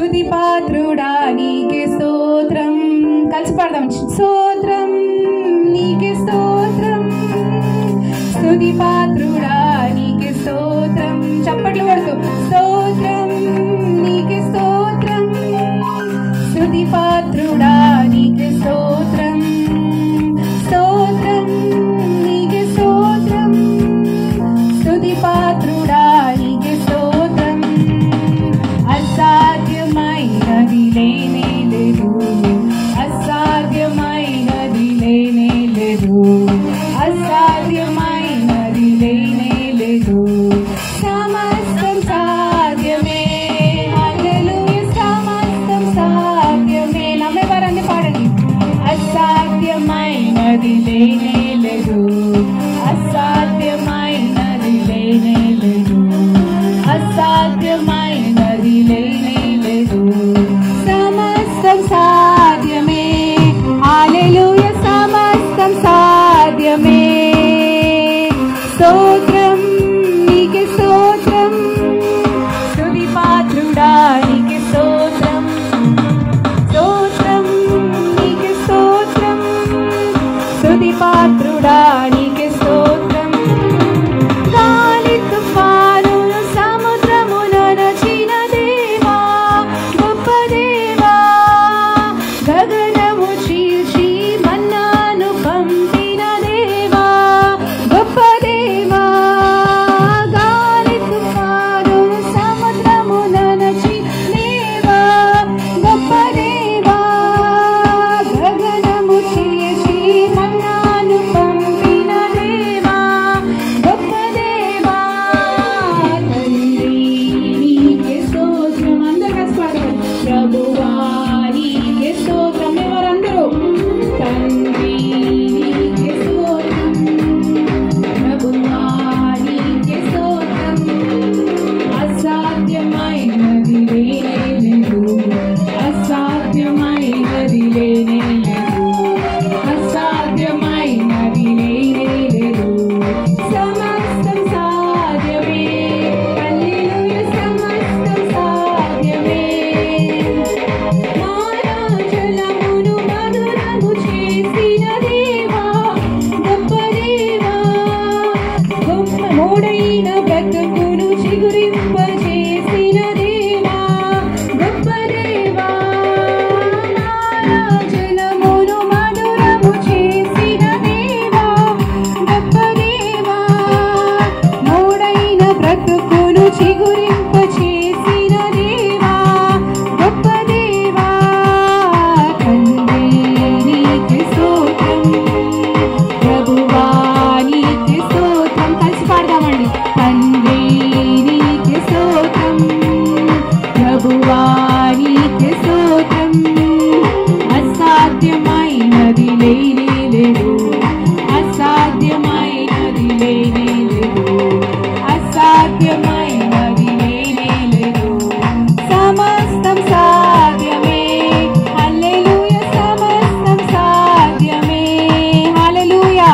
స్తుతి పాత్రుడా నీకే స్తోత్రం. కలిసి పాడదాం. స్తోత్రం నీకే స్తోత్రం, స్తుతి పాత్రుడా నీకే స్తోత్రం. చప్పట్లు కొడుతూ స్తోత్రం నీకే స్తోత్రం, స్తుతి పాత్రుడా నీకే స్తోత్రం, స్తోత్రం నీకే స్తోత్రం, స్తుతి పాత్రుడా నీకే స్తోత్రం. అసాధ్యమైనది లేనే లేదు, అసాధ్యమైనది లేనే లేదు, అసాధ్యమైనది లేనే లేదు. సమస్తం సాధ్యమే, హల్లెలూయా, సమస్తం సాధ్యమే. నమ్మేవారని పాడండి. అసాధ్యమైనది లేనే లేదు, అసాధ్యమైనది లేనే లేదు, అసాధ్యమైనది లేనే లేదు. సమస్తం సాధ్యమే, హల్లెలూయా, సమస్తం సాధ్యమే. స్తోత్రం నీకే స్తోత్రం, స్తుతి పాత్రుడా నీకే స్తోత్రం, స్తోత్రం నీకే స్తోత్రం, స్తుతి పాత్రుడా నీకే స్తోత్రం. గాలి తుఫానును సముద్రమును నచిన దేవా, గొప్ప దేవా, గగనము చీల్చి మన్నాను పంపిన దేవా, గొప్ప దేవా. గాలి తుఫానును సముద్రమును నచిన దేవా, గొప్ప దేవా, గగనము చీల్చి మన్నాను పంపిన దేవా, గొప్ప దేవా. తండ్రి నీకే స్తోత్రం. అందరూ కలిసి పాడదాం. ప్రభువా నీకే స్తోత్రం. ఎవరందరూ తండ్రి నీకే స్తోత్రం, ప్రభువా నీకే స్తోత్రం. అసాధ్యమైనది లేనే లేదు, అసాధ్యమైనది లేనే లేదు, అసాధ్యమైనది లేనే లేదు. సమస్తం సాధ్యమే, హల్లెలూయా, సమస్తం సాధ్యమే. మాయాజలమును మధురము చేసిన దేవా, గొప్ప దేవా, గొప్ప మోడైన బ్రతుకును చిగురింపచేసిన దేవా, గొప్ప దేవా. మాయాజలమును మధురము చేసిన దేవా, గొప్ప దేవా, మోడైన బ్రతుకును చిగురింపచేసిన దేవా, గొప్ప దేవా. తండ్రి నీకే స్తోత్రం, ప్రభువా నీకే స్తోత్రం. కలిసి పాడదామండి. తండ్రి నీకే స్తోత్రం, ప్రభువా నీకే స్తోత్రం. అసాధ్యమైనది లేనే లేదు, అసాధ్యమైనది లేనే లేదు, అసాధ్యమైనది లేనే లేదు. సమస్తం సాధ్యమే, హల్లెలూయా, సమస్తం సాధ్యమే, హల్లెలూయా.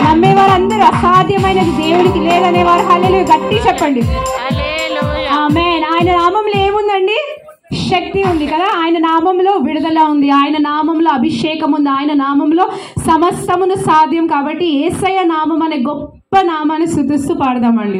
నమ్మేవారందరూ అసాధ్యమైనది దేవునికి లేదనేవారు హల్లెలూయా గట్టి చెప్పండి. ఆమేన్. ఆయన నామంలో ఏముందండి? శక్తి ఉంది కదా. ఆయన నామంలో విడుదల ఉంది, ఆయన నామంలో అభిషేకం ఉంది, ఆయన నామంలో సమస్తమును సాధ్యం. కాబట్టి యేసయ్య నామం అనే గొప్ప నామాన్ని స్తుతిస్తూ పాడదామండి.